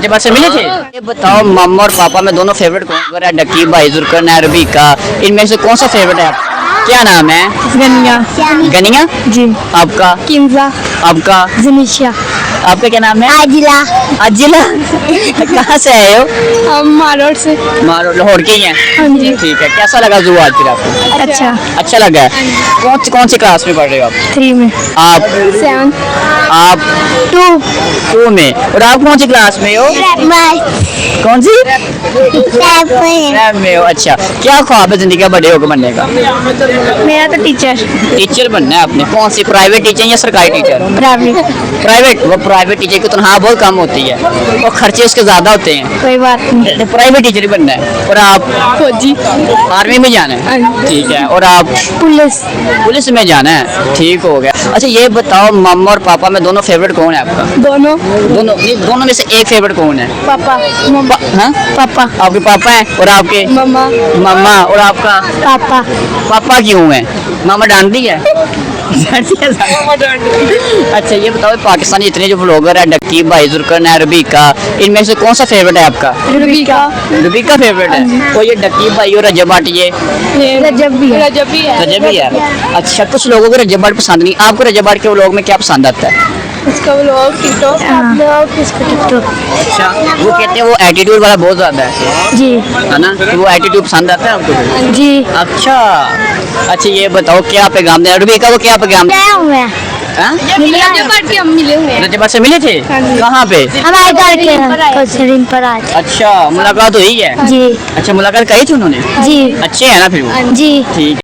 रजब से मिले थे। ये बताओ मम्मा और पापा में दोनों फेवरेट कौन है? डकी, भाई जुल्कर, रबीका, इनमें से कौन सा फेवरेट है आपका? क्या नाम है? गनिया। गनिया जी। आपका? किमजा। आपका? जनीशा। आपका क्या नाम है? आजिला। अजिला। कहाँ से आए हो? हम मारोड से। मारो लाहौर के ही हैं। हाँ जी। ठीक है, कैसा लगा जू आज फिर आपको? अच्छा। अच्छा लगा है। कौन सी क्लास में पढ़ रहे हो आप? 3 में। आप 7 आप 2 में। और आप कौन सी क्लास में हो? कौन सी? 7 में हो। अच्छा, क्या ख्वाब है जिंदगी का बड़े होकर बनने का? मेरा तो टीचर। टीचर बनना है आपने। कौन सी, प्राइवेट टीचर या सरकारी टीचर? प्राइवेट। प्राइवेट। वो प्राइवेट टीचर की तनख्वाह बहुत कम होती है और खर्चे उसके ज्यादा होते हैं। कोई बात नहीं। प्राइवेट टीचर ही बनना है। और आप? फौजी। आर्मी में जाना है। ठीक है। और आप? पुलिस। पुलिस में जाना है। ठीक हो गया। अच्छा ये बताओ मम्मा और पापा में दोनों फेवरेट कौन है आपका? दोनों। दोनों नहीं, दोनों में से एक फेवरेट कौन है? पापा। हाँ? पापा। आपके पापा हैं। और आपके? मम्मा। मम्मा। और आपका? पापा। पापा क्यों है? मामा डांटती है? अच्छा ये बताओ पाकिस्तानी इतने जो ब्लॉगर है, डक्की, भाई जुल्कर, रबीका, इनमें से कौन सा फेवरेट है आपका? रबीका। रबीका फेवरेट है। तो ये डक्की भाई और रजब भाट, ये रजब भी है। रजब भी है। रजब ही है। अच्छा, कुछ लोगों को रजब भाट पसंद नहीं, आपको रजब भाट के व्लॉग में क्या पसंद आता है? उसका व्लॉग टिकटॉक। अच्छा, वो कहते हैं वो एटीट्यूड वाला बहुत ज्यादा है, जी। है ना? तो वो एटीट्यूड पसंद आता है आपको? जी। अच्छा। अच्छा ये बताओो क्या पैगाम देना रबीका को, क्या पैगाम? हाँ? रजब के हम मिले हुए हैं। रजब से मिले थे? कहाँ पे? हमारे घर के कचरिन पर आज। अच्छा, मुलाकात हुई है? जी। अच्छा, मुलाकात करी थी उन्होंने? जी। अच्छे है ना फिर वो? जी। ठीक।